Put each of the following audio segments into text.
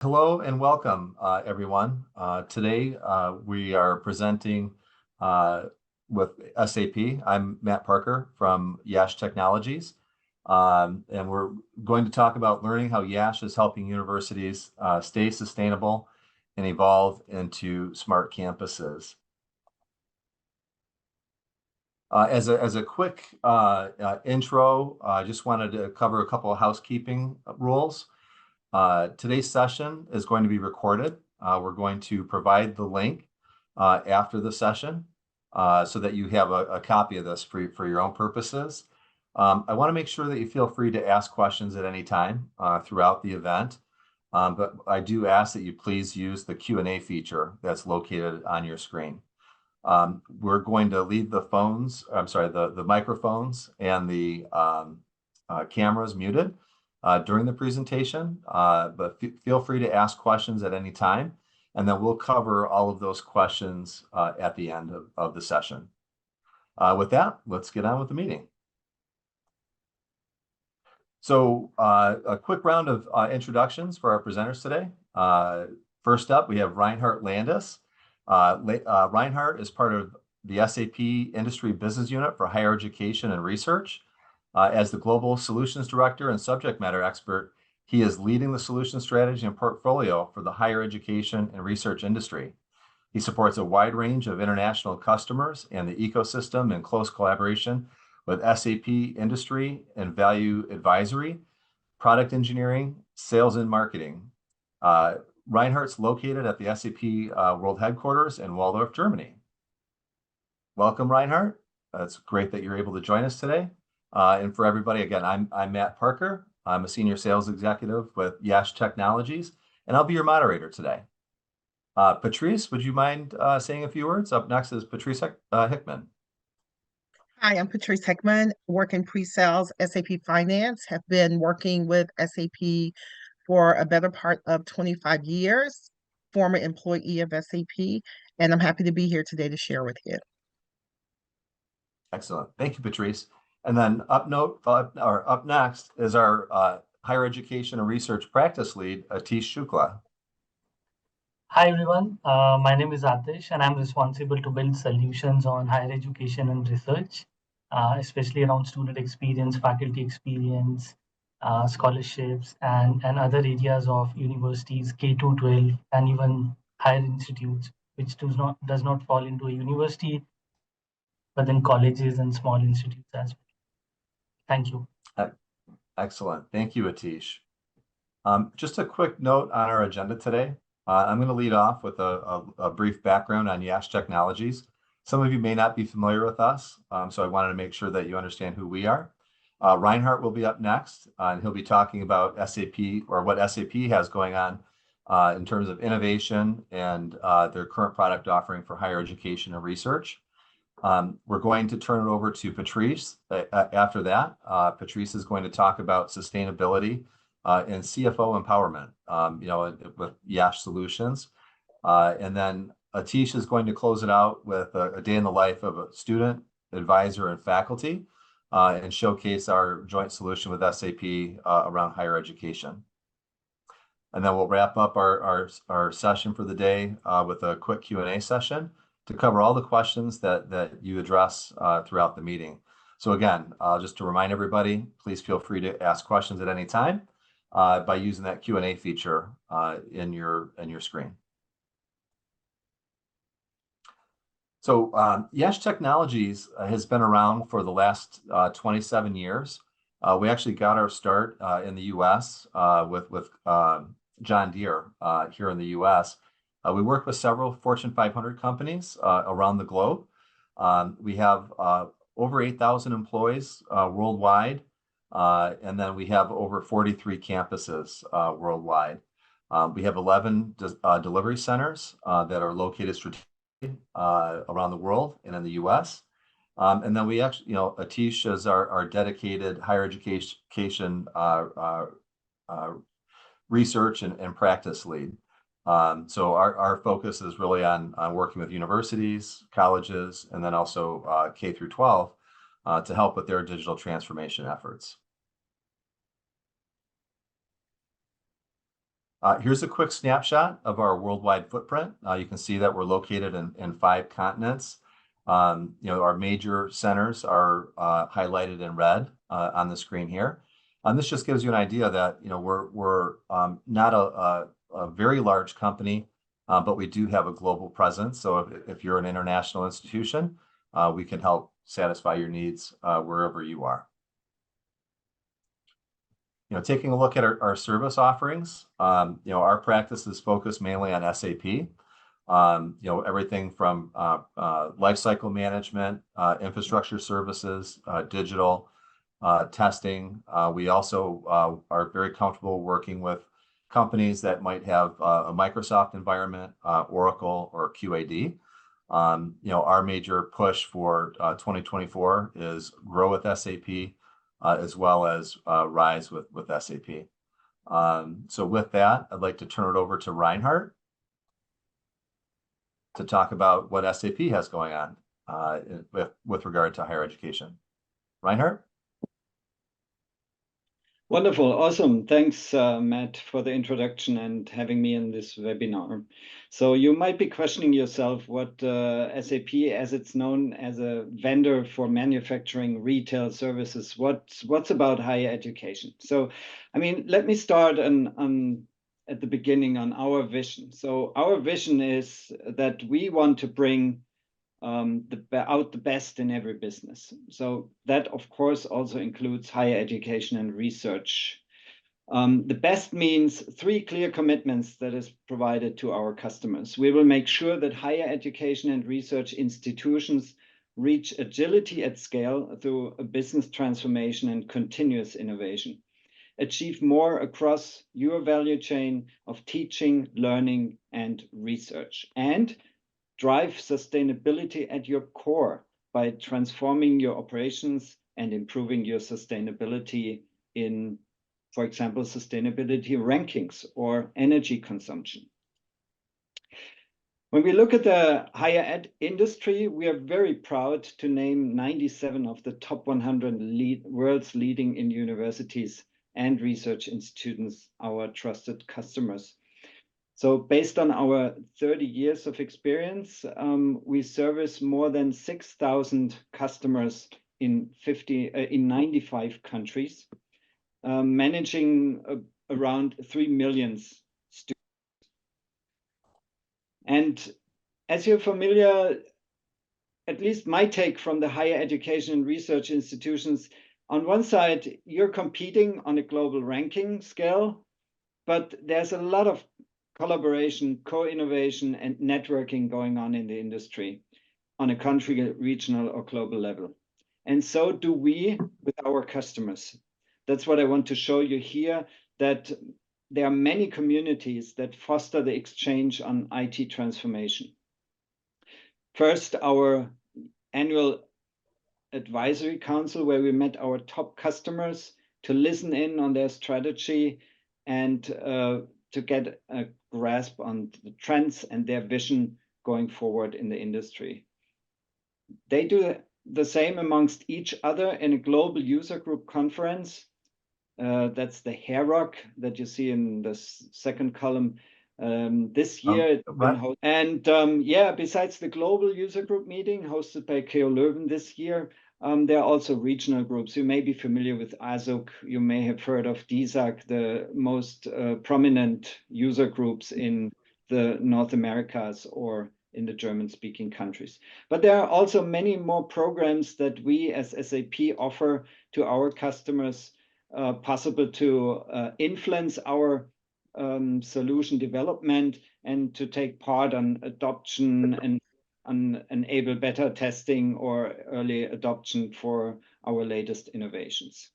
Hello and welcome, everyone. Today, we are presenting with SAP. I'm Matt Parker from YASH Technologies, and we're going to talk about learning how YASH is helping universities stay sustainable and evolve into smart campuses. As a quick intro, I just wanted to cover a couple of housekeeping rules. Today's session is going to be recorded. We're going to provide the link after the session so that you have a copy of this for your own purposes. I want to make sure that you feel free to ask questions at any time throughout the event, but I do ask that you please use the Q&A feature that's located on your screen. We're going to leave the microphones and the cameras muted during the presentation, but feel free to ask questions at any time, and then we'll cover all of those questions at the end of the session. With that, let's get on with the meeting. So a quick round of introductions for our presenters today. First up, we have Reinhard Landis. Reinhard is part of the SAP Industry Business Unit for Higher Education and Research. As the Global Solutions Director and Subject Matter Expert, he is leading the solution strategy and portfolio for the higher education and research industry. He supports a wide range of international customers and the ecosystem in close collaboration with SAP Industry and Value Advisory, Product Engineering, Sales and Marketing. Reinhardt's located at the SAP World Headquarters in Waldorf, Germany. Welcome, Reinhardt. It's great that you're able to join us today. And for everybody, again, I'm Matt Parker. I'm a senior sales executive with YASH Technologies, and I'll be your moderator today. Patrice, would you mind saying a few words? Up next is Patrice Hickman. Hi, I'm Patrice Heckman, work in pre-sales, SAP Finance, have been working with SAP for a better part of 25 years, former employee of SAP, and I'm happy to be here today to share with you. Excellent. Thank you, Patrice. And then up next is our Higher Education and Research Practice Lead, Atish Shukla. Hi everyone, my name is Atish and I'm responsible to build solutions on higher education and research, especially around student experience, faculty experience, scholarships, and other areas of universities, K-12, and even higher institutes, which does not fall into a university, but then colleges and small institutes as well. Thank you. Excellent. Thank you, Atish. Just a quick note on our agenda today. I'm going to lead off with a brief background on YASH Technologies. Some of you may not be familiar with us, so I wanted to make sure that you understand who we are. Reinhardt will be up next, and he'll be talking about SAP, or what SAP has going on in terms of innovation and their current product offering for higher education and research. We're going to turn it over to Patrice after that. Patrice is going to talk about sustainability and CFO empowerment, with YASH Solutions. And then Atish is going to close it out with a day in the life of a student, advisor, and faculty, and showcase our joint solution with SAP around higher education. And then we'll wrap up our session for the day with a quick Q&A session to cover all the questions that you address throughout the meeting. So again, just to remind everybody, please feel free to ask questions at any time by using that Q&A feature in your screen. So YASH Technologies has been around for the last 27 years. We actually got our start in the U.S. with John Deere here in the U.S. We work with several Fortune 500 companies around the globe. We have over 8,000 employees worldwide, and then we have over 43 campuses worldwide. We have 11 delivery centers that are located strategically around the world and in the U.S. And then we actually, Atish is our dedicated higher education research and practice lead. So our focus is really on working with universities, colleges, and then also K through 12 to help with their digital transformation efforts. Here's a quick snapshot of our worldwide footprint. You can see that we're located in 5 continents. Our major centers are highlighted in red on the screen here. This just gives you an idea that we're not a very large company, but we do have a global presence. So if you're an international institution, we can help satisfy your needs wherever you are. Taking a look at our service offerings, our practice is focused mainly on SAP. Everything from lifecycle management, infrastructure services, digital testing. We also are very comfortable working with companies that might have a Microsoft environment, Oracle, or QAD. Our major push for 2024 is grow with SAP, as well as rise with SAP. So with that, I'd like to turn it over to Reinhard to talk about what SAP has going on with regard to higher education. Reinhard? Wonderful. Awesome. Thanks, Matt, for the introduction and having me in this webinar. So you might be questioning yourself what SAP, as it's known as a vendor for manufacturing retail services, what's about higher education? So, I mean, let me start at the beginning on our vision. So our vision is that we want to bring out the best in every business. So that, of course, also includes higher education and research. The best means 3 clear commitments that is provided to our customers. We will make sure that higher education and research institutions reach agility at scale through a business transformation and continuous innovation. Achieve more across your value chain of teaching, learning, and research. And drive sustainability at your core by transforming your operations and improving your sustainability in, for example, sustainability rankings or energy consumption. When we look at the higher ed industry, we are very proud to name 97 of the top 100 world's leading universities and research institutions our trusted customers. So based on our 30 years of experience, we service more than 6,000 customers in 95 countries, managing around 3 million students. And as you're familiar, at least my take from the higher education and research institutions, on one side, you're competing on a global ranking scale, but there's a lot of collaboration, co-innovation, and networking going on in the industry on a country, regional, or global level. And so do we with our customers. That's what I want to show you here, that there are many communities that foster the exchange on IT transformation. First, our annual advisory council, where we met our top customers to listen in on their strategy and to get a grasp on the trends and their vision going forward in the industry. They do the same amongst each other in a global user group conference. That's the HAROC that you see in the second column. This year, it's been hosted. And yeah, besides the global user group meeting hosted by KO Leuven this year, there are also regional groups. You may be familiar with ASUG. You may have heard of DSAG, the most prominent user groups in the North Americas or in the German-speaking countries. But there are also many more programs that we as SAP offer to our customers, possible to influence our solution development and to take part on adoption and enable beta testing or early adoption for our latest innovations.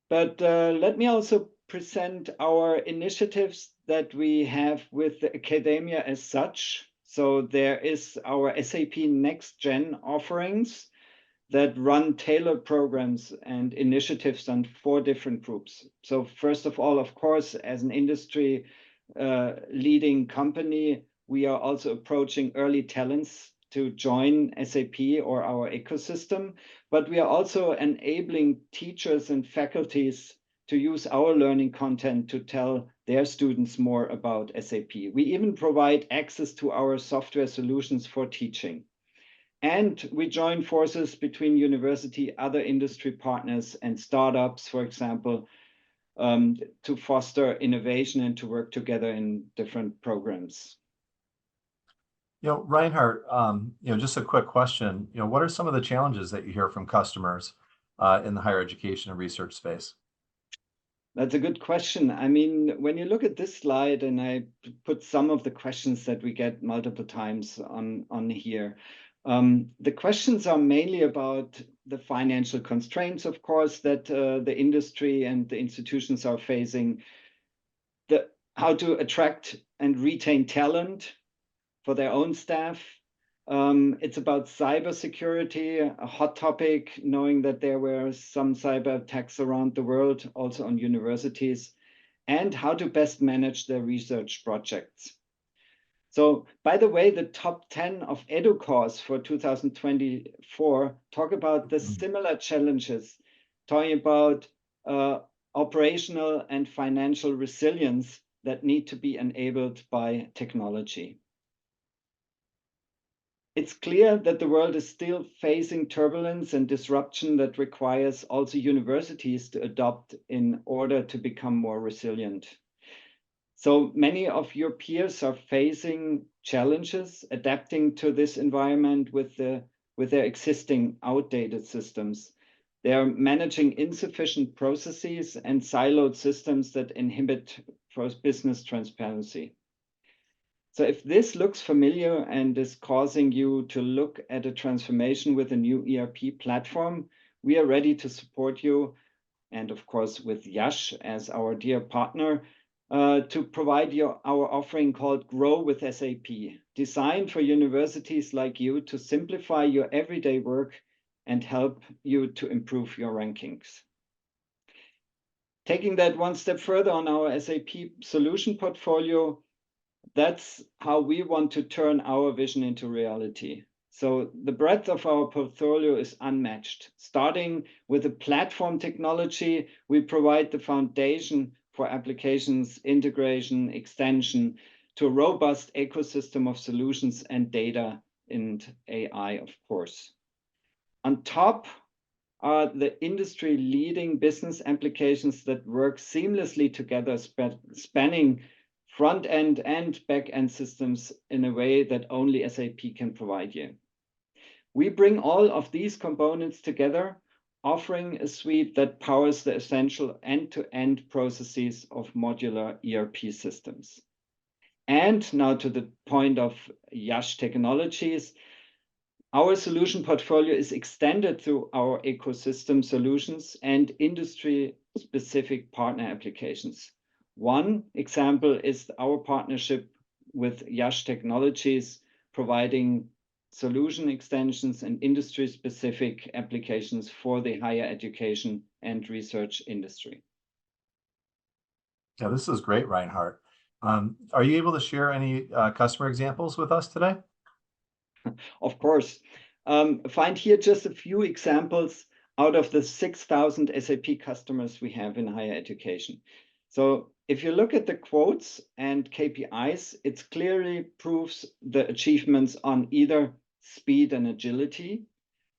But let me also present our initiatives that we have with the academia as such. So there is our SAP Next Gen offerings that run tailored programs and initiatives on 4 different groups. So first of all, of course, as an industry leading company, we are also approaching early talents to join SAP or our ecosystem, but we are also enabling teachers and faculties to use our learning content to tell their students more about SAP. We even provide access to our software solutions for teaching. And we join forces between university, other industry partners, and startups, for example, to foster innovation and to work together in different programs. Reinhard, just a quick question. What are some of the challenges that you hear from customers in the higher education and research space? That's a good question. I mean, when you look at this slide, and I put some of the questions that we get multiple times on here, the questions are mainly about the financial constraints, of course, that the industry and the institutions are facing, how to attract and retain talent for their own staff. It's about cybersecurity, a hot topic, knowing that there were some cyber attacks around the world, also on universities, and how to best manage their research projects. So, by the way, the top 10 of EduCourse for 2024 talk about the similar challenges, talking about operational and financial resilience that need to be enabled by technology. It's clear that the world is still facing turbulence and disruption that requires also universities to adopt in order to become more resilient. So many of your peers are facing challenges adapting to this environment with their existing outdated systems. They are managing insufficient processes and siloed systems that inhibit business transparency. So if this looks familiar and is causing you to look at a transformation with a new ERP platform, we are ready to support you, and of course with YASH as our dear partner, to provide you our offering called Grow with SAP, designed for universities like you to simplify your everyday work and help you to improve your rankings. Taking that one step further on our SAP solution portfolio, that's how we want to turn our vision into reality. So the breadth of our portfolio is unmatched. Starting with a platform technology, we provide the foundation for applications, integration, extension, to a robust ecosystem of solutions and data and AI, of course. On top are the industry-leading business applications that work seamlessly together, spanning front-end and back-end systems in a way that only SAP can provide you. We bring all of these components together, offering a suite that powers the essential end-to-end processes of modular ERP systems. And now to the point of YASH technologies, our solution portfolio is extended through our ecosystem solutions and industry-specific partner applications. One example is our partnership with YASH Technologies, providing solution extensions and industry-specific applications for the higher education and research industry. Yeah, this is great, Reinhard. Are you able to share any customer examples with us today? Of course. Find here just a few examples out of the 6,000 SAP customers we have in higher education. So if you look at the quotes and KPIs, it clearly proves the achievements on either speed and agility,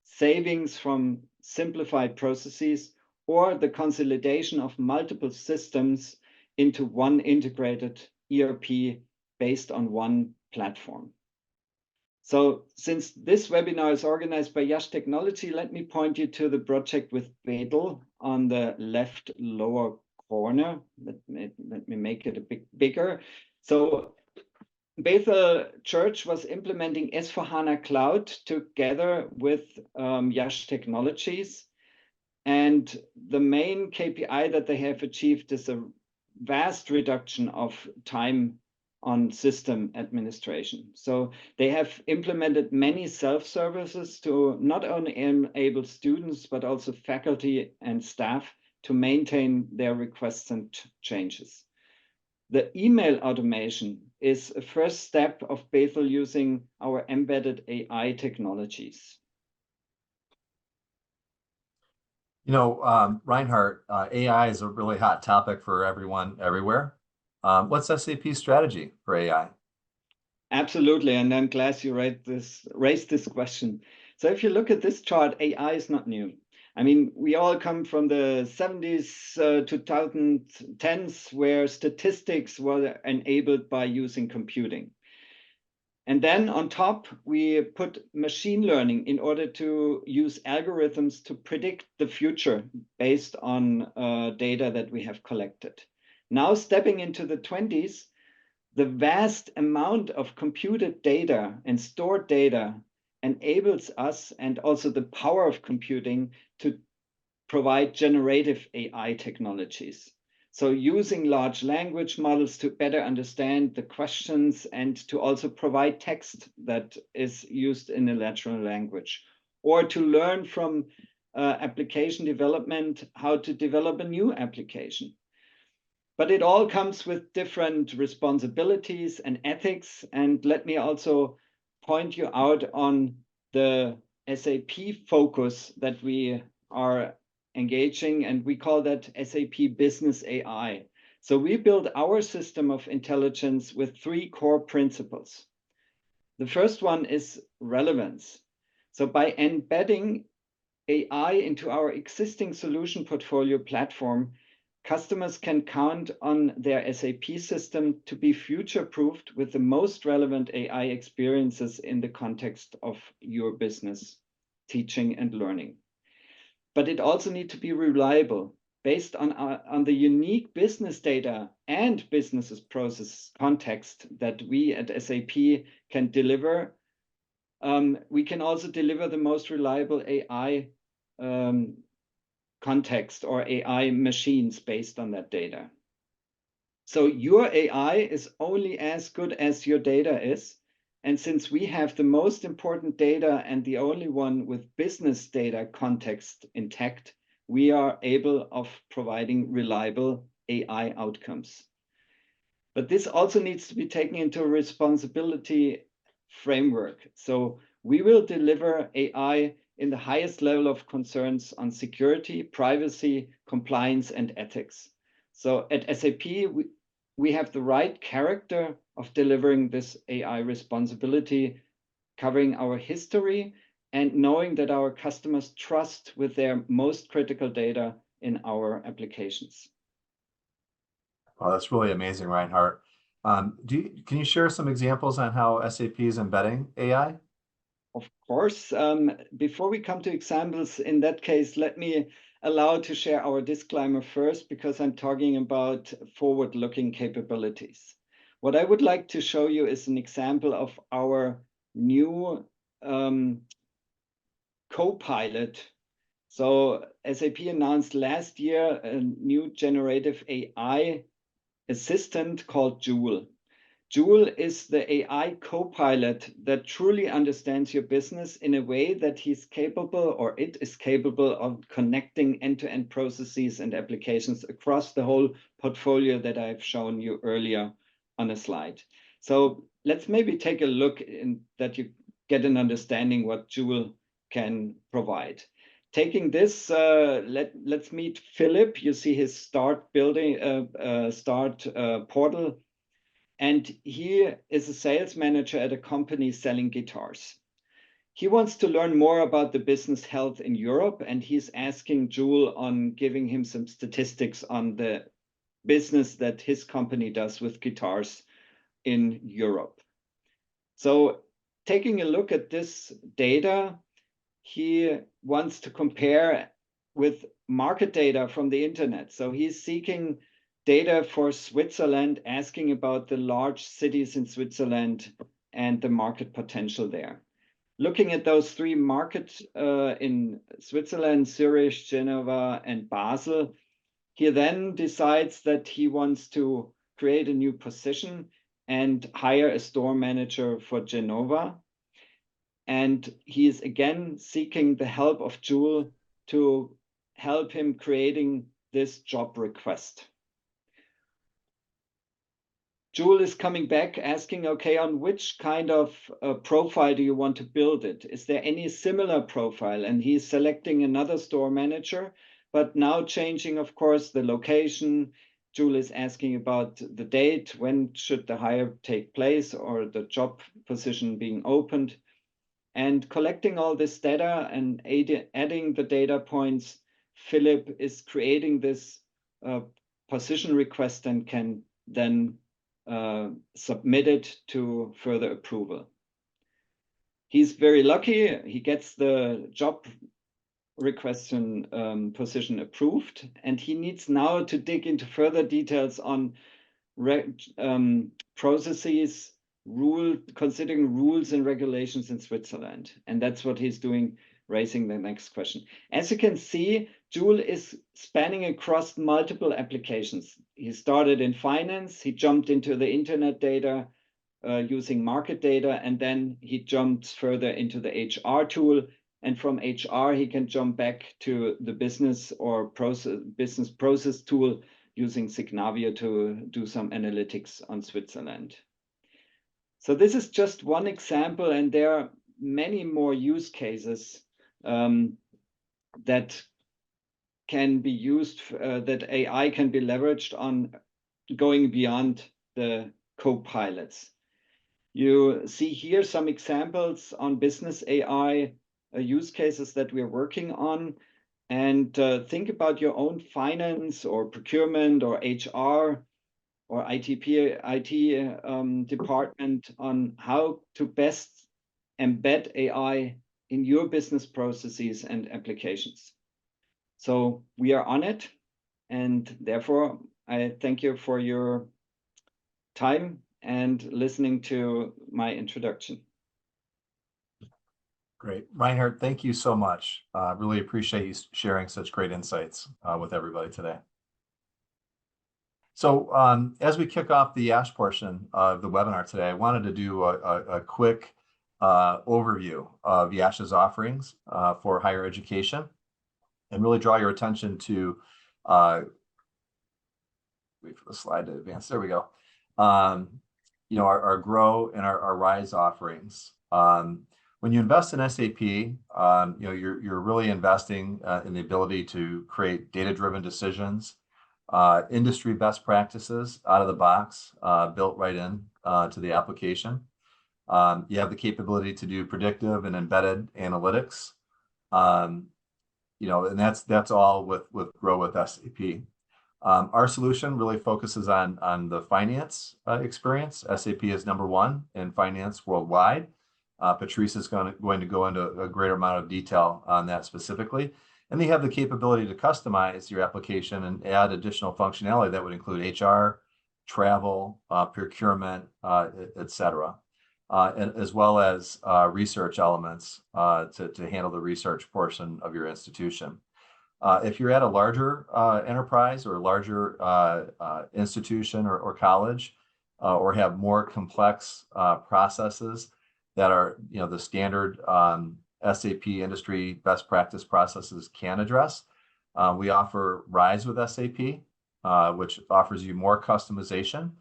savings from simplified processes, or the consolidation of multiple systems into one integrated ERP based on one platform. So since this webinar is organized by YASH Technology, let me point you to the project with Bethel on the left lower corner. Let me make it a bit bigger. So Bethel Church was implementing S/4HANA Cloud together with YASH Technologies. And the main KPI that they have achieved is a vast reduction of time on system administration. So they have implemented many self-services to not only enable students, but also faculty and staff to maintain their requests and changes. The email automation is a first step of Bethel using our embedded AI technologies. Reinhardt, AI is a really hot topic for everyone everywhere. What's SAP's strategy for AI? Absolutely, and I'm glad you raised this question. So if you look at this chart, AI is not new. I mean, we all come from the 70s, 2010s, where statistics were enabled by using computing. And then on top, we put machine learning in order to use algorithms to predict the future based on data that we have collected. Now stepping into the 20s, the vast amount of computed data and stored data enables us, and also the power of computing, to provide generative AI technologies. So using large language models to better understand the questions and to also provide text that is used in a natural language, or to learn from application development, how to develop a new application. But it all comes with different responsibilities and ethics. And let me also point you out on the SAP focus that we are engaging, and we call that SAP Business AI. So we build our system of intelligence with three core principles. The first one is relevance. So by embedding AI into our existing solution portfolio platform, customers can count on their SAP system to be future-proofed with the most relevant AI experiences in the context of your business, teaching and learning. But it also needs to be reliable, based on the unique business data and business process context that we at SAP can deliver. We can also deliver the most reliable AI context or AI machines based on that data. So your AI is only as good as your data is. And since we have the most important data and the only one with business data context intact, we are able of providing reliable AI outcomes. But this also needs to be taken into a responsibility framework. So we will deliver AI in the highest level of concerns on security, privacy, compliance, and ethics. So at SAP, we have the right character of delivering this AI responsibility, covering our history and knowing that our customers trust with their most critical data in our applications. Oh, that's really amazing, Reinhardt. Can you share some examples on how SAP is embedding AI? Of course. Before we come to examples, in that case, let me allow to share our disclaimer first, because I'm talking about forward-looking capabilities. What I would like to show you is an example of our new co-pilot. So SAP announced last year a new generative AI assistant called Joule. Joule is the AI co-pilot that truly understands your business in a way that he's capable, or it is capable, of connecting end-to-end processes and applications across the whole portfolio that I've shown you earlier on a slide. So let's maybe take a look in that you get an understanding what Joule can provide. Taking this, let's meet Philip. You see his start portal. And he is a sales manager at a company selling guitars. He wants to learn more about the business health in Europe, and he's asking Joule on giving him some statistics on the business that his company does with guitars in Europe. So taking a look at this data, he wants to compare with market data from the internet. So he's seeking data for Switzerland, asking about the large cities in Switzerland and the market potential there. Looking at those three markets in Switzerland, Zurich, Geneva, and Basel, he then decides that he wants to create a new position and hire a store manager for Genova. And he is again seeking the help of Joule to help him creating this job request. Joule is coming back asking, okay, on which kind of profile do you want to build it? Is there any similar profile? And he's selecting another store manager but now changing, of course, the location. Jule is asking about the date, when should the hire take place or the job position being opened. And collecting all this data and adding the data points, Philip is creating this position request and can then submit it to further approval. He's very lucky. He gets the job request position approved, and he needs now to dig into further details on processes, considering rules and regulations in Switzerland. And that's what he's doing, raising the next question. As you can see, Jule is spanning across multiple applications. He started in finance, he jumped into the internet data using market data, and then he jumped further into the HR tool. And from HR, he can jump back to the business or business process tool using Signavio to do some analytics on Switzerland. So this is just one example, and there are many more use cases that can be used, that AI can be leveraged on, going beyond the co-pilots. You see here some examples on business AI use cases that we're working on. And think about your own finance or procurement or HR or IT department on how to best embed AI in your business processes and applications. So we are on it, and therefore I thank you for your time and listening to my introduction. Great. Reinhard, thank you so much. Really appreciate you sharing such great insights with everybody today. So as we kick off the YASH portion of the webinar today, I wanted to do a quick overview of YASH's offerings for higher education and really draw your attention to, wait for the slide to advance, there we go. You know, our Grow and our Rise offerings. When you invest in SAP, you know, you're really investing in the ability to create data-driven decisions, industry best practices out of the box, built right in to the application. You have the capability to do predictive and embedded analytics. You know, and that's all with Grow with SAP. Our solution really focuses on the finance experience. SAP is #1 in finance worldwide. Patrice is going to go into a greater amount of detail on that specifically. And they have the capability to customize your application and add additional functionality that would include HR, travel, procurement, etc., and as well as research elements to handle the research portion of your institution. If you're at a larger enterprise or a larger institution or college, or have more complex processes that are, you know, the standard SAP industry best practice processes can address, we offer Rise with SAP, which offers you more customization.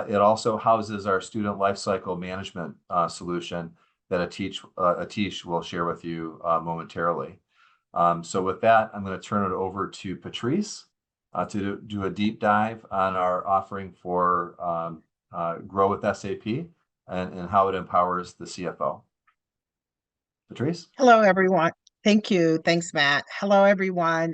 It also houses our student lifecycle management solution that Atish will share with you momentarily. So with that, I'm going to turn it over to Patrice to do a deep dive on our offering for Grow with SAP and how it empowers the CFO. Patrice? Hello, everyone. Thank you. Thanks, Matt. Hello, everyone.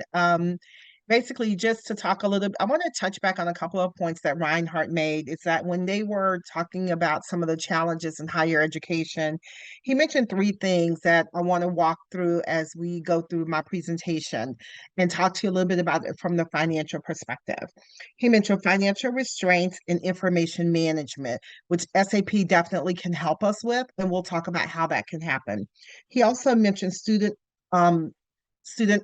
Basically, just to talk a little, I want to touch back on a couple of points that Reinhard made. Is that when they were talking about some of the challenges in higher education, he mentioned 3 things that I want to walk through as we go through my presentation and talk to you a little bit about it from the financial perspective. He mentioned financial restraints and information management, which SAP definitely can help us with, and we'll talk about how that can happen. He also mentioned student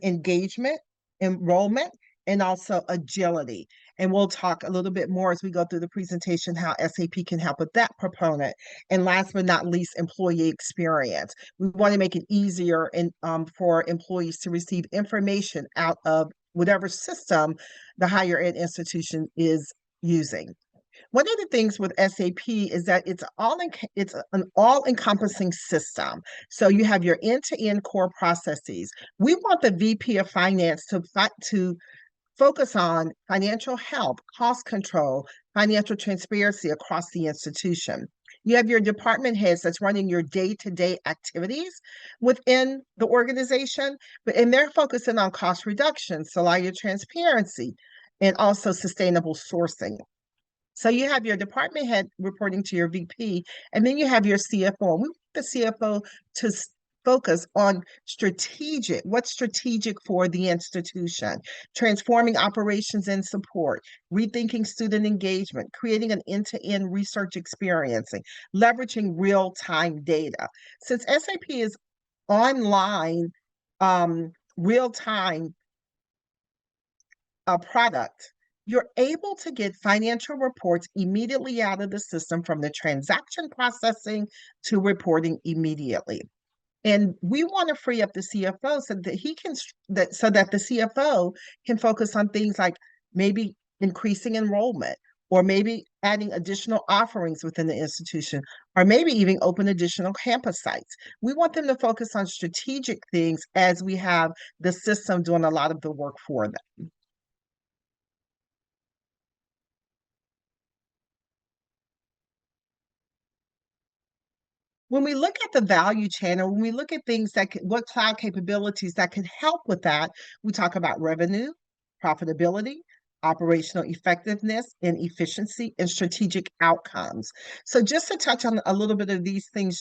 engagement, enrollment, and also agility. And we'll talk a little bit more as we go through the presentation how SAP can help with that proponent. And last but not least, employee experience. We want to make it easier for employees to receive information out of whatever system the higher ed institution is using. One of the things with SAP is that it's an all-encompassing system. So you have your end-to-end core processes. We want the VP of Finance to focus on financial health, cost control, financial transparency across the institution. You have your department heads that's running your day-to-day activities within the organization, and they're focusing on cost reduction, supplier transparency, and also sustainable sourcing. So you have your department head reporting to your VP, and then you have your CFO. We want the CFO to focus on what's strategic for the institution, transforming operations and support, rethinking student engagement, creating an end-to-end research experience, leveraging real-time data. Since SAP is online, real-time product, you're able to get financial reports immediately out of the system from the transaction processing to reporting immediately. And we want to free up the CFO so that the CFO can focus on things like maybe increasing enrollment, or maybe adding additional offerings within the institution, or maybe even open additional campus sites. We want them to focus on strategic things as we have the system doing a lot of the work for them. When we look at the value channel, when we look at things what cloud capabilities that can help with that, we talk about revenue, profitability, operational effectiveness and efficiency, and strategic outcomes. So just to touch on a little bit of these things,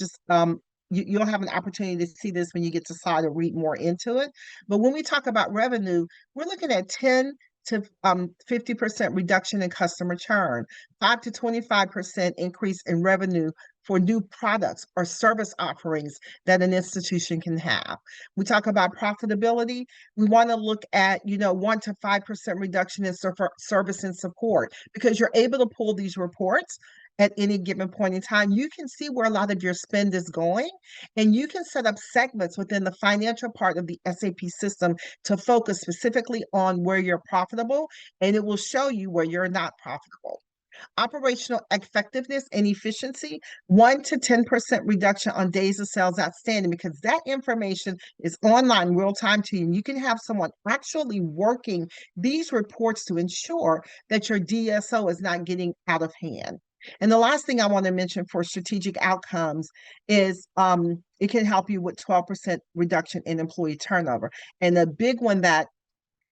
you'll have an opportunity to see this when you get to slide or read more into it. But when we talk about revenue, we're looking at 10 to 50% reduction in customer churn, 5 to 25% increase in revenue for new products or service offerings that an institution can have. We talk about profitability. We want to look at, 1 to 5% reduction in service and support, because you're able to pull these reports at any given point in time. You can see where a lot of your spend is going, and you can set up segments within the financial part of the SAP system to focus specifically on where you're profitable, and it will show you where you're not profitable. Operational effectiveness and efficiency, 1 to 10% reduction on days of sales outstanding, because that information is online real time to you. And you can have someone actually working these reports to ensure that your DSO is not getting out of hand. And the last thing I want to mention for strategic outcomes is it can help you with 12% reduction in employee turnover. And the big one that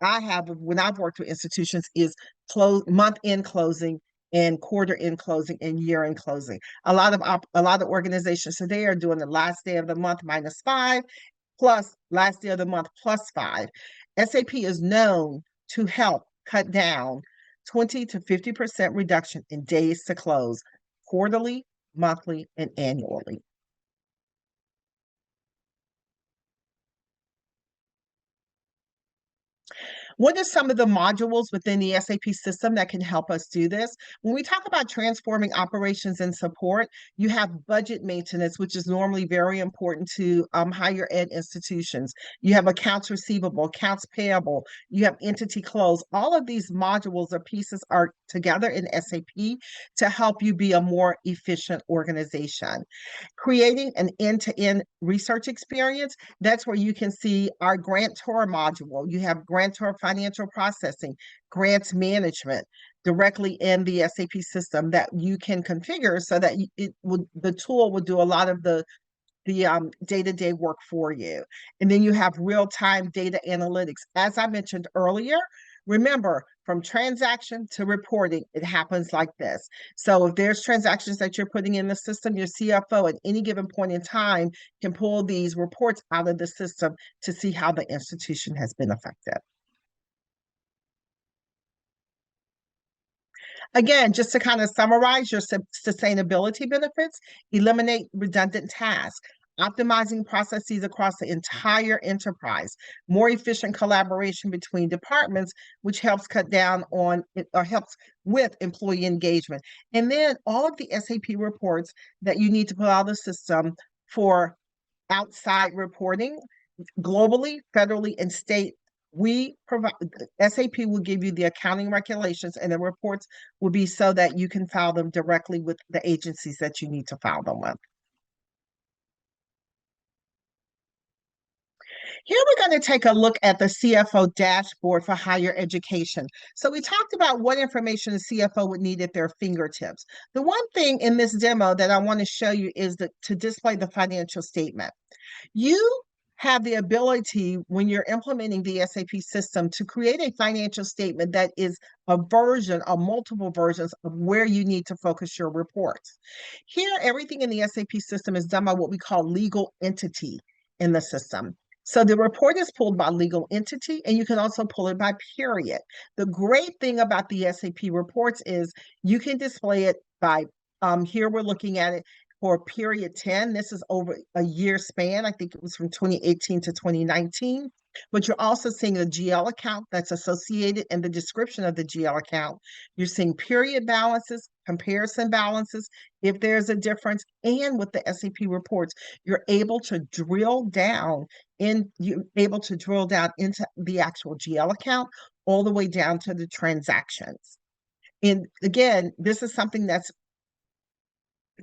I have when I've worked with institutions is month-end closing and quarter-end closing and year-end closing. A lot of organizations today are doing the last day of the month -5 plus last day of the month +5. SAP is known to help cut down 20 to 50% reduction in days to close, quarterly, monthly, and annually. What are some of the modules within the SAP system that can help us do this? When we talk about transforming operations and support, you have budget maintenance, which is normally very important to higher ed institutions. You have accounts receivable, accounts payable, you have entity close. All of these modules or pieces are together in SAP to help you be a more efficient organization. Creating an end-to-end research experience, that's where you can see our grantor module. You have grantor financial processing, grants management directly in the SAP system that you can configure so that the tool will do a lot of the day-to-day work for you. And then you have real-time data analytics. As I mentioned earlier, remember, from transaction to reporting, it happens like this. So if there's transactions that you're putting in the system, your CFO at any given point in time can pull these reports out of the system to see how the institution has been affected. Again, just to kind of summarize your sustainability benefits, eliminate redundant tasks, optimizing processes across the entire enterprise, more efficient collaboration between departments, which helps cut down on or helps with employee engagement. And then all of the SAP reports that you need to put out of the system for outside reporting, globally, federally, and state we provide, SAP will give you the accounting regulations, and the reports will be so that you can file them directly with the agencies that you need to file them with. Here we're going to take a look at the CFO dashboard for higher education. So we talked about what information the CFO would need at their fingertips. The one thing in this demo that I want to show you is to display the financial statement. You have the ability, when you're implementing the SAP system, to create a financial statement that is a version of multiple versions of where you need to focus your reports. Here, everything in the SAP system is done by what we call legal entity in the system. So the report is pulled by legal entity, and you can also pull it by period. The great thing about the SAP reports is you can display it by, here we're looking at it for period 10. This is over a year span. I think it was from 2018 to 2019. But you're also seeing a GL account that's associated in the description of the GL account. You're seeing period balances, comparison balances, if there's a difference. And with the SAP reports, you're able to drill down into the actual GL account all the way down to the transactions. And again, this is something that's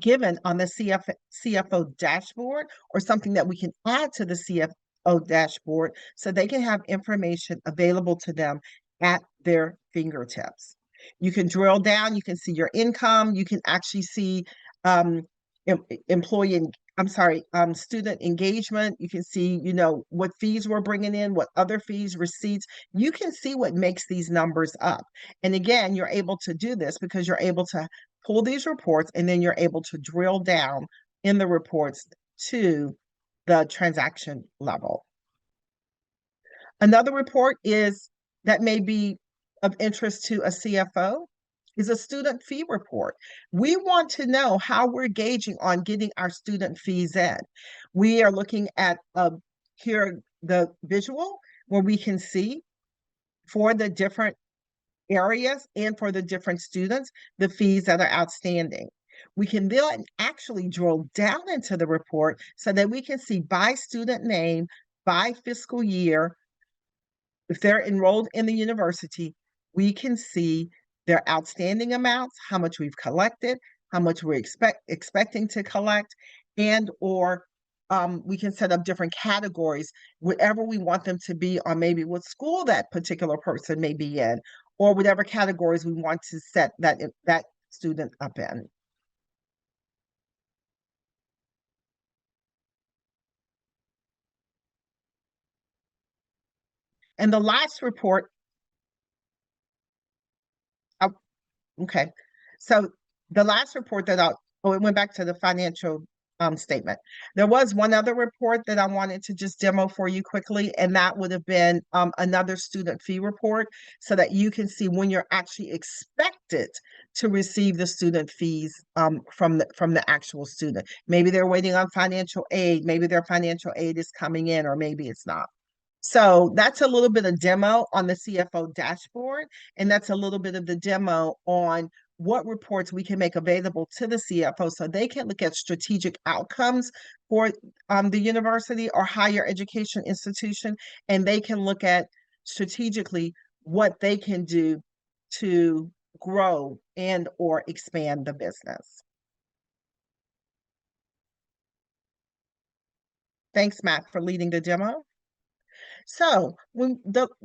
given on the CFO dashboard, or something that we can add to the CFO dashboard so they can have information available to them at their fingertips. You can drill down, you can see your income, you can actually see student engagement. You can see, what fees we're bringing in, what other fees, receipts. You can see what makes these numbers up. And again, you're able to do this because you're able to pull these reports, and then you're able to drill down in the reports to the transaction level. Another report that may be of interest to a CFO is a student fee report. We want to know how we're gauging on getting our student fees in. We are looking at here the visual where we can see for the different areas and for the different students, the fees that are outstanding. We can then actually drill down into the report so that we can see by student name, by fiscal year. If they're enrolled in the university, we can see their outstanding amounts, how much we've collected, how much we're expecting to collect, and or we can set up different categories, whatever we want them to be, or maybe what school that particular person may be in, or whatever categories we want to set that student up in. And the last report, okay, so the last report that it went back to the financial statement. There was one other report that I wanted to just demo for you quickly, and that would have been another student fee report, so that you can see when you're actually expected to receive the student fees from the actual student. Maybe they're waiting on financial aid, maybe their financial aid is coming in, or maybe it's not. So that's a little bit of demo on the CFO dashboard, and that's a little bit of the demo on what reports we can make available to the CFO so they can look at strategic outcomes for the university or higher education institution, and they can look at strategically what they can do to grow and or expand the business. Thanks, Matt, for leading the demo. So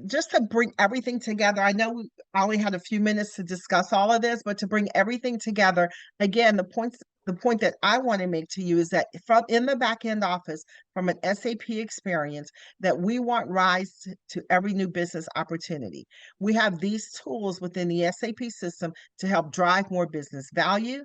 just to bring everything together, I know I only had a few minutes to discuss all of this, but to bring everything together, again, the point that I want to make to you is that in the back end office, from an SAP experience, that we want rise to every new business opportunity. We have these tools within the SAP system to help drive more business value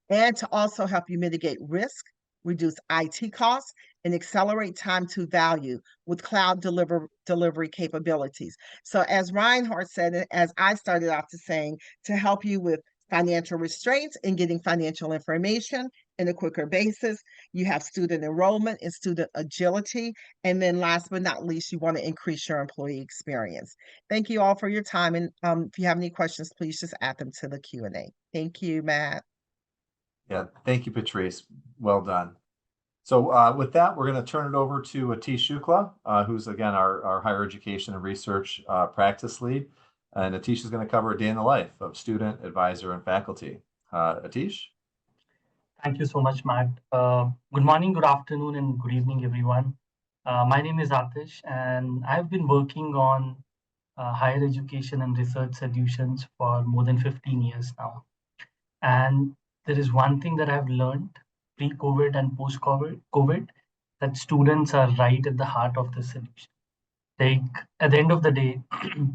and to also help you mitigate risk, reduce IT costs, and accelerate time to value with cloud delivery capabilities. So as Reinhard said, and as I started off to saying, to help you with financial restraints and getting financial information in a quicker basis, you have student enrollment and student agility. And then last but not least, you want to increase your employee experience. Thank you all for your time. And if you have any questions, please just add them to the Q&A. Thank you, Matt. Yeah, thank you, Patrice. Well done. So with that, we're going to turn it over to Atish Shukla, who's again our higher education and research practice lead. And Atish is going to cover a day in the life of student, advisor, and faculty. Atish? Thank you so much, Matt. Good morning, good afternoon, and good evening, everyone. My name is Atish, and I've been working on higher education and research solutions for more than 15 years now. And there is one thing that I've learned pre-COVID and post-COVID, that students are right at the heart of the solution. Like at the end of the day,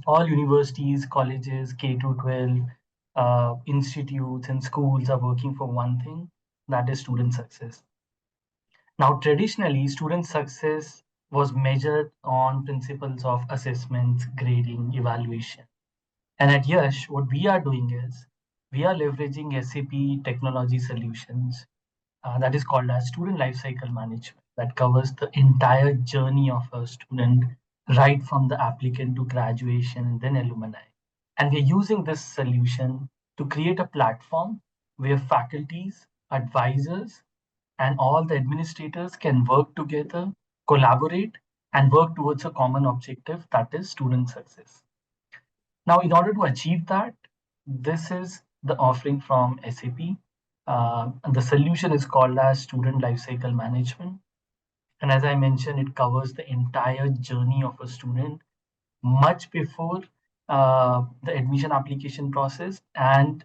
all universities, colleges, K to 12, institutes, and schools are working for one thing, that is student success. Now, traditionally, student success was measured on principles of assessments, grading, evaluation. And at YASH, what we are doing is we are leveraging SAP technology solutions that is called as student lifecycle management that covers the entire journey of a student right from the applicant to graduation and then alumni. And we're using this solution to create a platform where faculties, advisors, and all the administrators can work together, collaborate, and work towards a common objective, that is student success. Now, in order to achieve that, this is the offering from SAP. And the solution is called as Student Lifecycle Management. And as I mentioned, it covers the entire journey of a student much before the admission application process and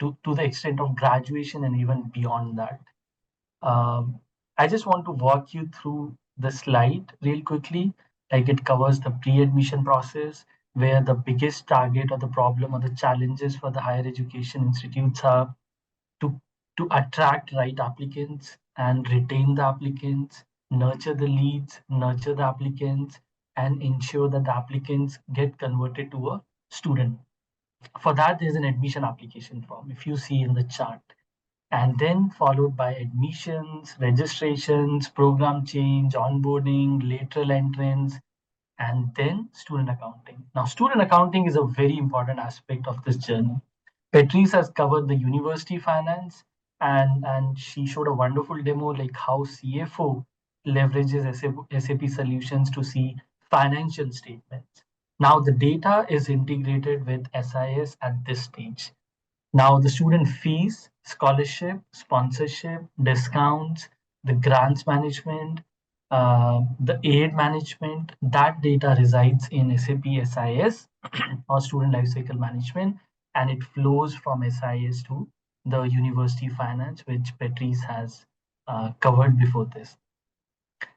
to the extent of graduation and even beyond that. Um, I just want to walk you through the slide real quickly. Like it covers the pre-admission process, where the biggest target or the problem or the challenges for the higher education institutes are to, to attract right applicants and retain the applicants, nurture the leads, nurture the applicants, and ensure that the applicants get converted to a student. For that, there's an admission application form, if you see in the chart, and then followed by admissions, registrations, program change, onboarding, lateral entrance, and then student accounting. Now, student accounting is a very important aspect of this journey. Patrice has covered the university finance, and she showed a wonderful demo like how CFO leverages SAP solutions to see financial statements. Now, the data is integrated with SIS at this stage. Now, the student fees, scholarship, sponsorship, discounts, the grants management, the aid management, that data resides in SAP SIS or Student Lifecycle Management, and it flows from SIS to the university finance, which Patrice has covered before this.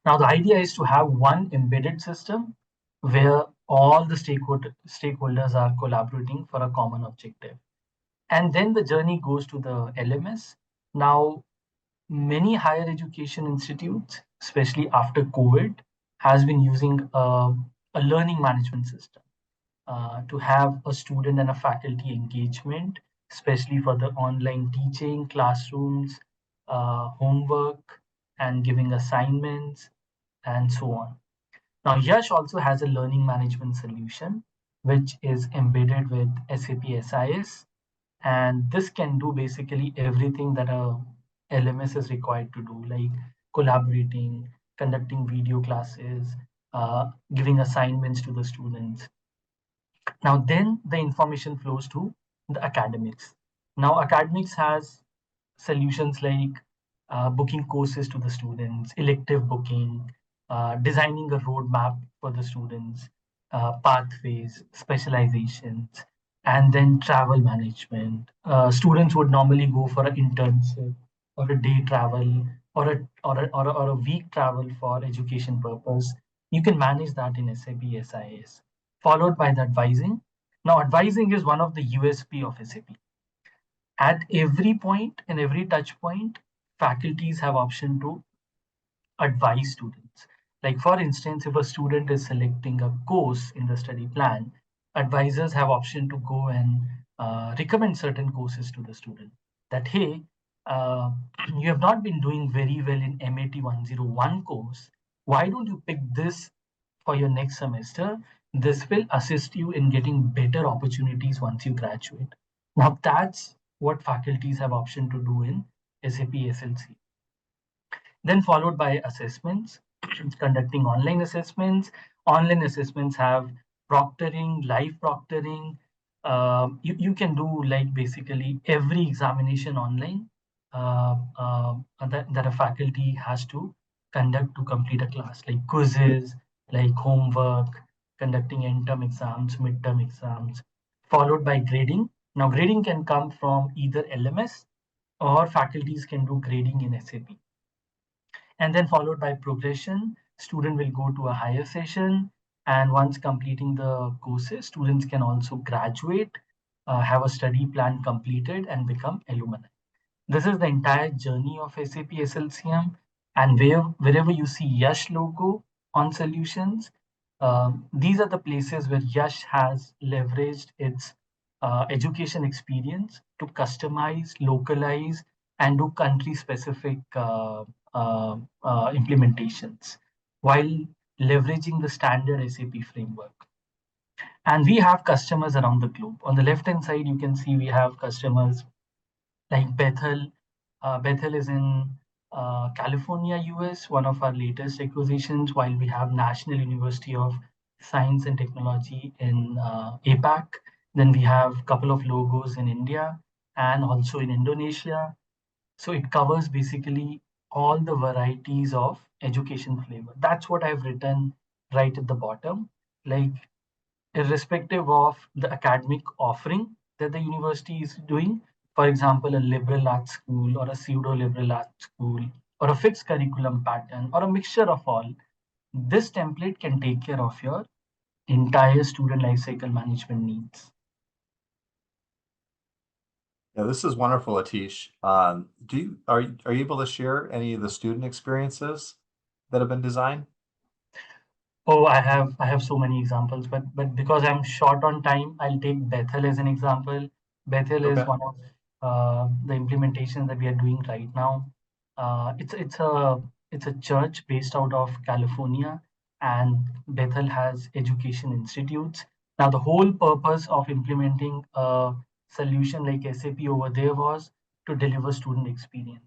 Now, the idea is to have one embedded system where all the stakeholders are collaborating for a common objective. And then the journey goes to the LMS. Now, many higher education institutes, especially after COVID, has been using a learning management system to have a student and a faculty engagement, especially for the online teaching, classrooms, homework, and giving assignments, and so on. Now, YASH also has a learning management solution, which is embedded with SAP SIS, and this can do basically everything that a LMS is required to do, like collaborating, conducting video classes, giving assignments to the students. Now, then the information flows to the academics. Now, academics has solutions like booking courses to the students, elective booking, designing a roadmap for the students, pathways, specializations, and then travel management. Students would normally go for an internship or a day travel or a week travel for education purpose. You can manage that in SAP SIS, followed by the advising. Now, advising is one of the USP of SAP. At every point and every touch point, faculties have option to advise students. Like for instance, if a student is selecting a course in the study plan, advisors have option to go and recommend certain courses to the student. That hey, uh, you have not been doing very well in MAT 101 course. Why don't you pick this for your next semester? This will assist you in getting better opportunities once you graduate. Now that's what faculties have option to do in SAP SLC. Then followed by assessments, conducting online assessments. Online assessments have proctoring, live proctoring. You can do like basically every examination online that a faculty has to conduct to complete a class, like quizzes, like homework, conducting end-term exams, mid-term exams, followed by grading. Now, grading can come from either LMS or faculties can do grading in SAP. And then followed by progression, student will go to a higher session. And once completing the courses, students can also graduate, have a study plan completed and become alumni. This is the entire journey of SAP SLCM. And wherever you see YASH logo on solutions, these are the places where YASH has leveraged its education experience to customize, localize, and do country-specific implementations while leveraging the standard SAP framework. And we have customers around the globe. On the left-hand side, you can see we have customers like Bethel. Bethel is in California, US, one of our latest acquisitions, while we have National University of Science and Technology in APAC. Then we have a couple of logos in India and also in Indonesia. So it covers basically all the varieties of education flavor. That's what I've written right at the bottom. Like irrespective of the academic offering that the university is doing. For example, a liberal arts school or a pseudo liberal arts school or a fixed curriculum pattern or a mixture of all. This template can take care of your entire student lifecycle management needs. Yeah, this is wonderful, Atish. Are you able to share any of the student experiences that have been designed? Oh, I have so many examples, but because I'm short on time, I'll take Bethel as an example. Bethel is Okay. one of the implementations that we are doing right now. It's a church based out of California, and Bethel has education institutes. Now, the whole purpose of implementing a solution like SAP over there was to deliver student experience.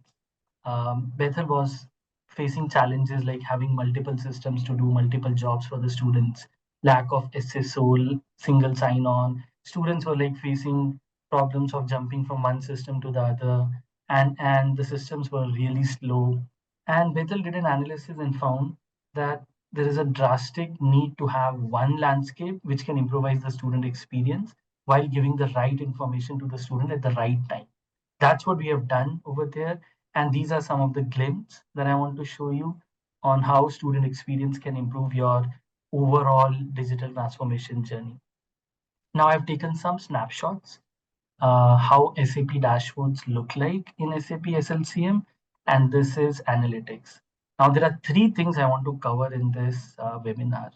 Bethel was facing challenges like having multiple systems to do multiple jobs for the students, lack of SSO, single sign-on. Students were like facing problems of jumping from one system to the other, and the systems were really slow. And Bethel did an analysis and found that there is a drastic need to have one landscape which can improvise the student experience while giving the right information to the student at the right time. That's what we have done over there. And these are some of the glimpses that I want to show you on how student experience can improve your overall digital transformation journey. Now I've taken some snapshots, how SAP dashboards look like in SAP SLCM, and this is analytics. Now there are three things I want to cover in this webinar: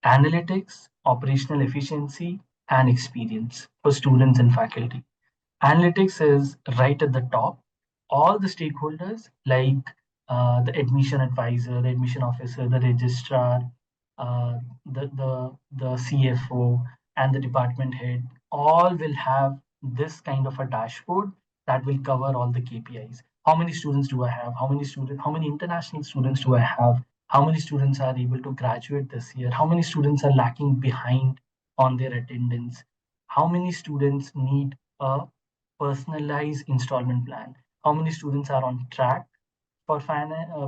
analytics, operational efficiency, and experience for students and faculty. Analytics is right at the top. All the stakeholders, like the admission advisor, the admission officer, the registrar, uh, the CFO, and the department head, all will have this kind of a dashboard that will cover all the KPIs. How many students do I have? How many international students do I have? How many students are able to graduate this year? How many students are lacking behind on their attendance? How many students need a personalized installment plan? How many students are on track for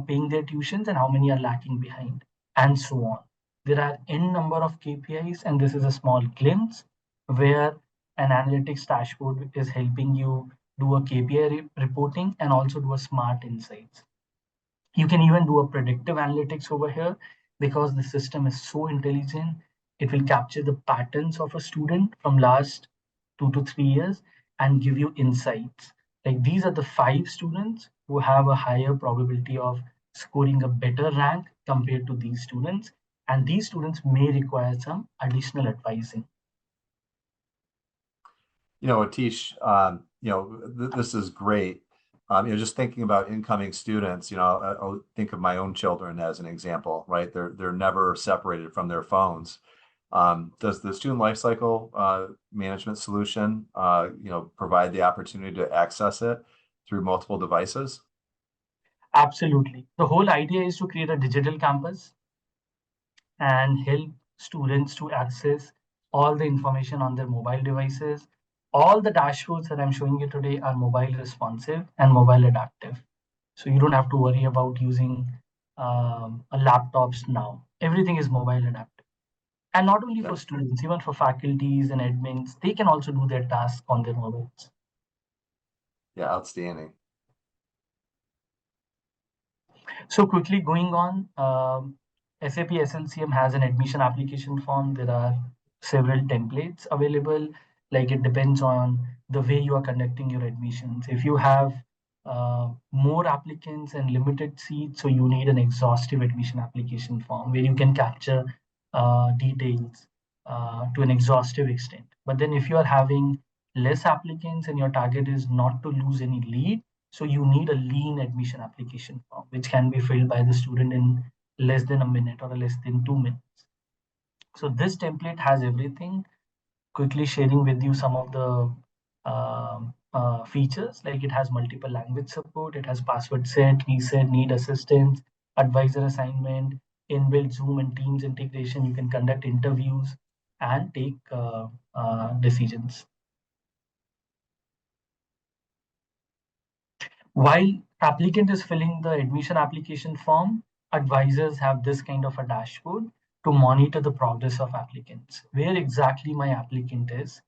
paying their tuitions and how many are lacking behind, and so on. There are n number of KPIs, and this is a small glimpse where an analytics dashboard is helping you do a KPI reporting and also do a smart insights. You can even do a predictive analytics over here because the system is so intelligent. It will capture the patterns of a student from last 2 to 3 years and give you insights. Like these are the 5 students who have a higher probability of scoring a better rank compared to these students. And these students may require some additional advising. Atish, this is great. Just thinking about incoming students, I'll think of my own children as an example, right? They're never separated from their phones. Does the student lifecycle management solution, provide the opportunity to access it through multiple devices? Absolutely. The whole idea is to create a digital campus and help students to access all the information on their mobile devices. All the dashboards that I'm showing you today are mobile responsive and mobile adaptive. So you don't have to worry about using a laptops now. Everything is mobile adaptive. And not only for Yeah, students, even for faculties and admins, they can also do their tasks on their mobiles. yeah, outstanding. So quickly going on, SAP SLCM has an admission application form. There are several templates available. Like it depends on the way you are conducting your admissions. If you have more applicants and limited seats, so you need an exhaustive admission application form where you can capture details to an exhaustive extent. But then if you are having less applicants and your target is not to lose any lead, so you need a lean admission application form, which can be filled by the student in less than a minute or less than 2 minutes. So this template has everything. Quickly sharing with you some of the features, like it has multiple language support, it has password set, reset, need assistance, advisor assignment, inbuilt Zoom and Teams integration. You can conduct interviews and take decisions. While applicant is filling the admission application form, advisors have this kind of a dashboard to monitor the progress of applicants, where exactly my applicant is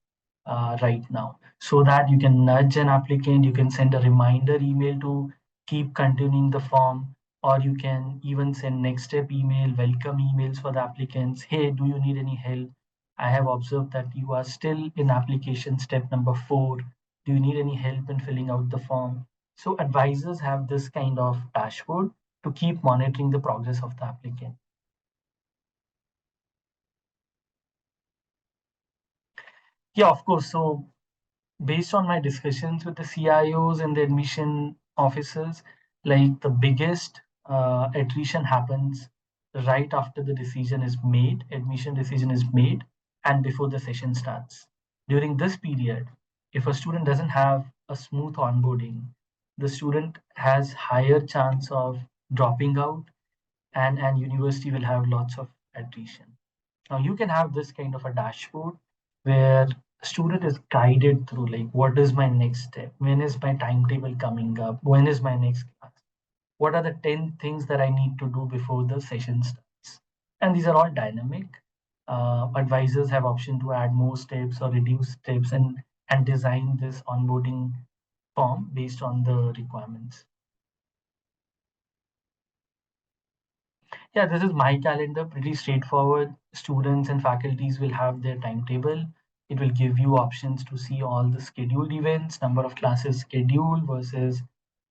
right now, so that you can nudge an applicant, you can send a reminder email to keep continuing the form, or you can even send next step email, welcome emails for the applicants. Hey, do you need any help? I have observed that you are still in application step number 4. Do you need any help in filling out the form? So advisors have this kind of dashboard to keep monitoring the progress of the applicant. Yeah, of course. So based on my discussions with the CIOs and the admission officers, like the biggest attrition happens right after the decision is made, admission decision is made, and before the session starts. During this period, if a student doesn't have a smooth onboarding, the student has higher chance of dropping out, and university will have lots of attrition. Now you can have this kind of a dashboard where student is guided through, like, what is my next step? When is my timetable coming up? When is my next class? What are the 10 things that I need to do before the session starts? And these are all dynamic. Advisors have option to add more steps or reduce steps, and design this onboarding form based on the requirements. Yeah, this is my calendar, pretty straightforward. Students and faculties will have their timetable. It will give you options to see all the scheduled events, number of classes scheduled versus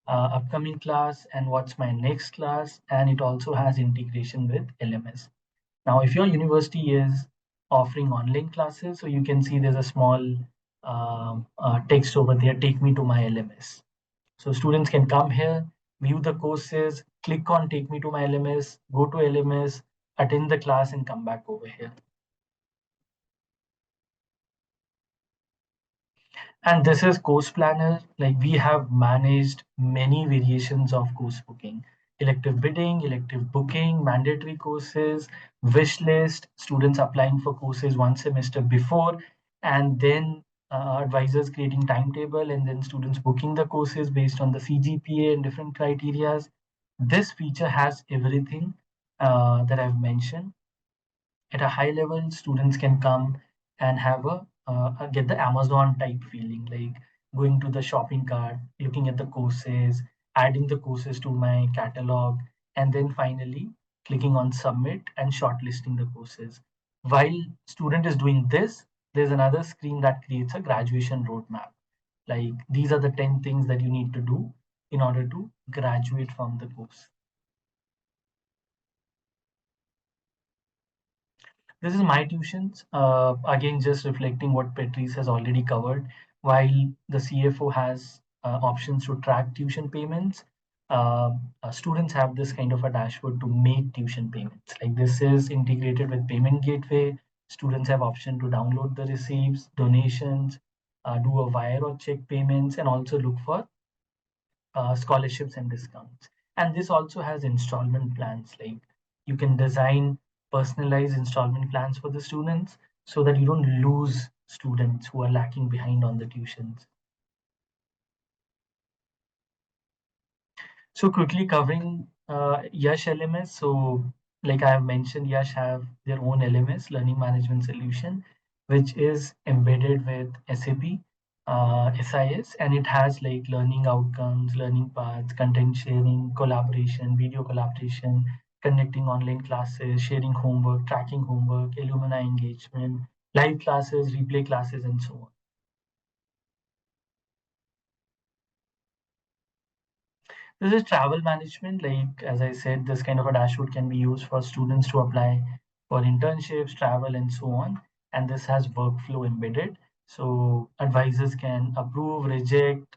upcoming class, and what's my next class. And it also has integration with LMS. Now, if your university is offering online classes, so you can see there's a small text over there, take me to my LMS. So students can come here, view the courses, click on take me to my LMS, go to LMS, attend the class and come back over here. And this is course planner. Like we have managed many variations of course booking, elective bidding, elective booking, mandatory courses, wish list, students applying for courses 1 semester before, and then advisors creating timetable, and then students booking the courses based on the CGPA and different criterias. This feature has everything that I've mentioned. At a high level, students can come and have get the Amazon type feeling, like going to the shopping cart, looking at the courses, adding the courses to my catalog, and then finally clicking on submit and shortlisting the courses. While student is doing this, there's another screen that creates a graduation roadmap. Like these are the 10 things that you need to do in order to graduate from the course. This is my tuitions. Again, just reflecting what Patrice has already covered. While the CFO has options to track tuition payments, students have this kind of a dashboard to make tuition payments. Like this is integrated with payment gateway. Students have option to download the receipts, donations, do a wire or check payments, and also look for scholarships and discounts. And this also has installment plans, like you can design personalized installment plans for the students so that you don't lose students who are lacking behind on the tuitions. So quickly covering YASH LMS. So like I have mentioned, YASH have their own LMS, Learning Management Solution, which is embedded with SAP SIS, and it has like learning outcomes, learning paths, content sharing, collaboration, video collaboration, conducting online classes, sharing homework, tracking homework, alumni engagement, live classes, replay classes, and so on. This is travel management. Like, as I said, this kind of a dashboard can be used for students to apply for internships, travel, and so on. And this has workflow embedded. So advisors can approve, reject,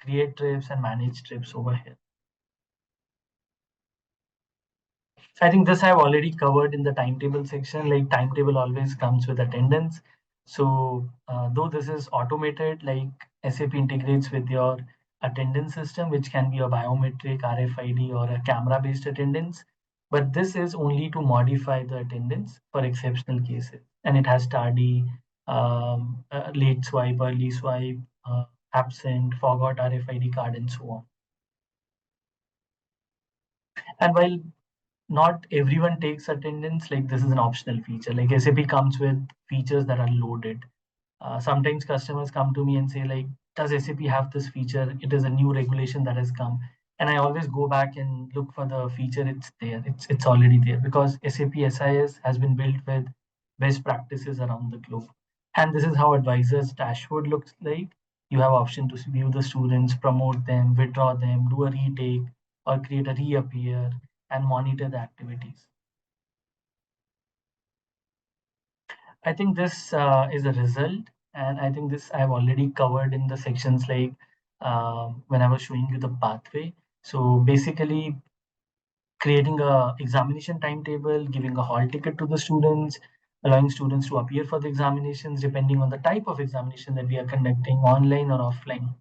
create trips, and manage trips over here. So I think this I've already covered in the timetable section. Like timetable always comes with attendance. So though this is automated, like SAP integrates with your attendance system, which can be a biometric RFID or a camera-based attendance. But this is only to modify the attendance for exceptional cases. And it has tardy, late swipe, early swipe, absent, forgot RFID card, and so on. And while not everyone takes attendance, like this is an optional feature. Like SAP comes with features that are loaded. Sometimes customers come to me and say like, does SAP have this feature? It is a new regulation that has come. And I always go back and look for the feature. It's there. It's already there because SAP SIS has been built with best practices around the globe. And this is how advisors dashboard looks like. You have option to view the students, promote them, withdraw them, do a retake, or create a reappear, and monitor the activities. I think this is a result, and I think this I've already covered in the sections like when I was showing you the pathway. So basically, creating a examination timetable, giving a hall ticket to the students, allowing students to appear for the examinations depending on the type of examination that we are conducting, online or offline,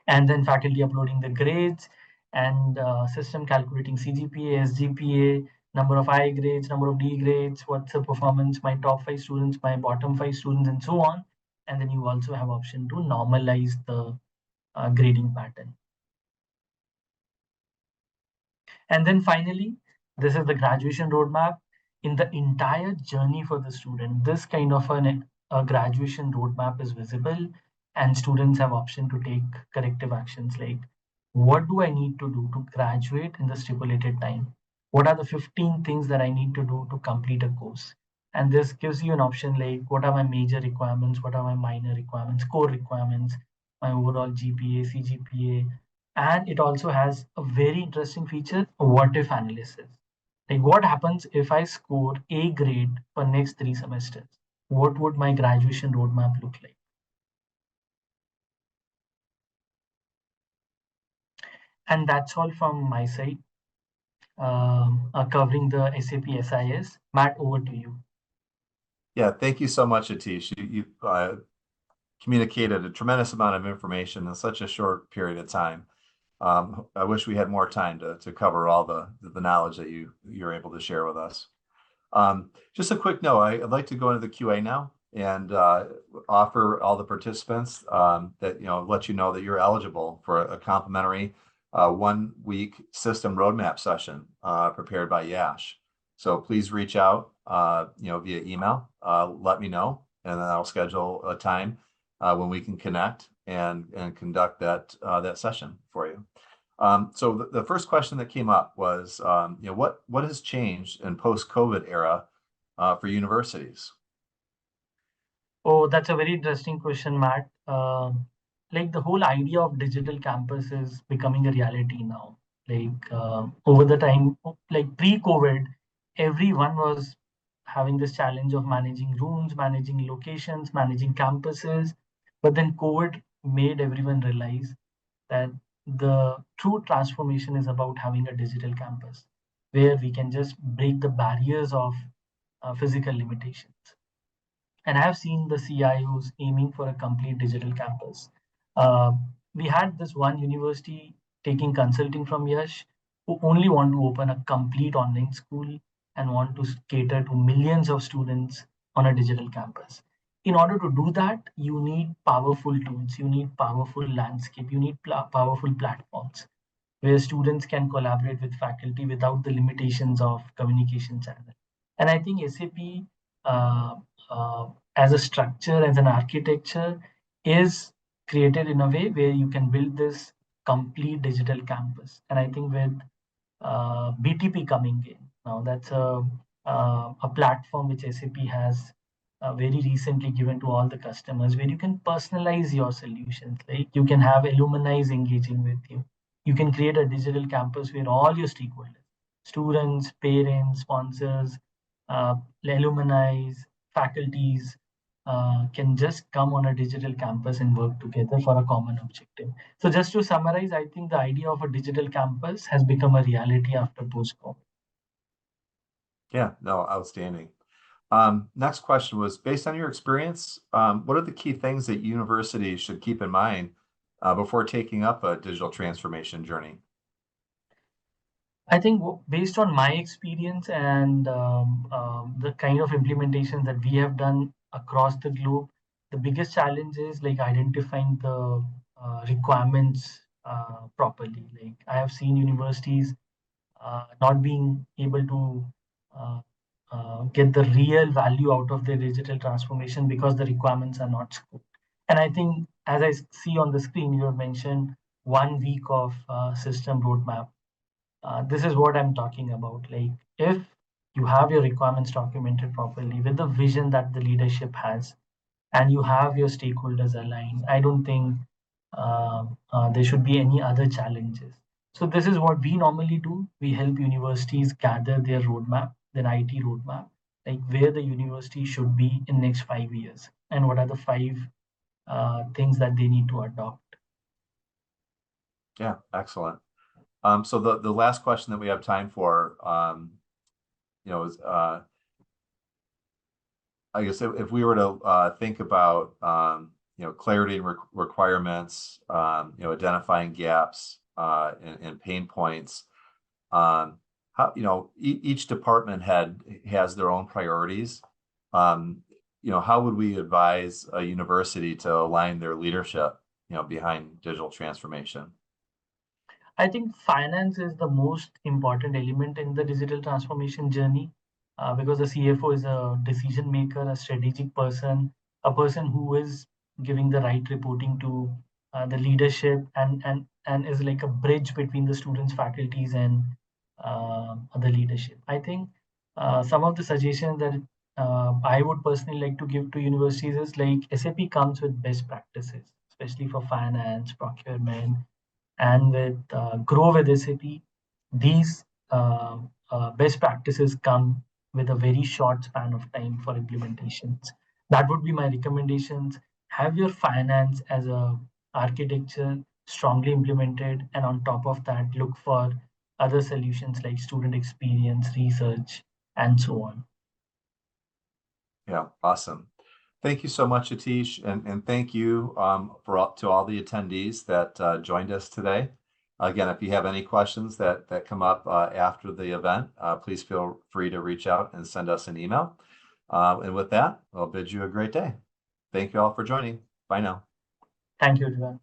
and then faculty uploading the grades and system calculating CGPA, SGPA, number of I grades, number of D grades, what's the performance, my top 5 students, my bottom 5 students, and so on. And then you also have option to normalize the grading pattern. And then finally, this is the graduation roadmap. In the entire journey for the student, this kind of a graduation roadmap is visible, and students have option to take corrective actions like what do I need to do to graduate in the stipulated time? What are the 15 things that I need to do to complete a course? And this gives you an option like what are my major requirements, what are my minor requirements, core requirements, my overall GPA, CGPA, and it also has a very interesting feature, what if analysis. Like what happens if I score A grade for next 3 semesters? What would my graduation roadmap look like? And that's all from my side, covering the SAP SIS. Matt, over to you. Yeah, thank you so much, Atish. You communicated a tremendous amount of information in such a short period of time. I wish we had more time to cover all the knowledge that you're able to share with us. Just a quick note, I'd like to go into the QA now and offer all the participants that, let you know that you're eligible for a complimentary 1-week system roadmap session prepared by YASH. So please reach out, via email, let me know, and then I'll schedule a time when we can connect and conduct that session for you. So the first question that came up was, what has changed in post-COVID era for universities? Oh, that's a very interesting question, Matt. Like the whole idea of digital campus is becoming a reality now. Like over the time, like pre-COVID, everyone was having this challenge of managing rooms, managing locations, managing campuses. But then COVID made everyone realize that the true transformation is about having a digital campus where we can just break the barriers of physical limitations. And I have seen the CIOs aiming for a complete digital campus. Uh, we had this one university taking consulting from YASH. who only want to open a complete online school and want to cater to millions of students on a digital campus. In order to do that, you need powerful tools, you need powerful landscape, you need powerful platforms where students can collaborate with faculty without the limitations of communication channel. And I think SAP uh, uh, as a structure, as an architecture, is created in a way where you can build this complete digital campus. And I think with BTP coming in now, that's a platform which SAP has very recently given to all the customers, where you can personalize your solutions. Like you can have alumni engaging with you. You can create a digital campus where all your stakeholders, students, parents, sponsors, alumni, faculties, can just come on a digital campus and work together for a common objective. So just to summarize, I think the idea of a digital campus has become a reality after post-COVID. Yeah, no, outstanding. Next question was, based on your experience, what are the key things that universities should keep in mind before taking up a digital transformation journey? I think based on my experience and the kind of implementations that we have done across the globe, the biggest challenge is like identifying the requirements properly. Like I have seen universities not being able to uh, get the real value out of their digital transformation because the requirements are not scoped. And I think, as I see on the screen, you have mentioned 1 week of system roadmap. This is what I'm talking about. Like, if you have your requirements documented properly with the vision that the leadership has, and you have your stakeholders aligned, I don't think there should be any other challenges. So this is what we normally do. We help universities gather their roadmap, their IT roadmap, like where the university should be in next 5 years, and what are the five things that they need to adopt. Yeah, excellent. So the last question that we have time for, is I guess if we were to think about clarity and requirements, identifying gaps and pain points, how each department has their own priorities. How would we advise a university to align their leadership behind digital transformation? I think finance is the most important element in the digital transformation journey because the CFO is a decision maker, a strategic person, a person who is giving the right reporting to the leadership and is like a bridge between the students, faculties, and the leadership. I think some of the suggestions that I would personally like to give to universities is like SAP comes with best practices, especially for finance, procurement, and with Grow with SAP, these best practices come with a very short span of time for implementations. That would be my recommendations. Have your finance as a architecture strongly implemented, and on top of that, look for other solutions like student experience, research, and so on. Yeah, awesome. Thank you so much, Atish, and thank you to all the attendees that joined us today. Again, if you have any questions that come up after the event, please feel free to reach out and send us an email. And with that, I'll bid you a great day. Thank you all for joining. Bye now. Thank you, everyone.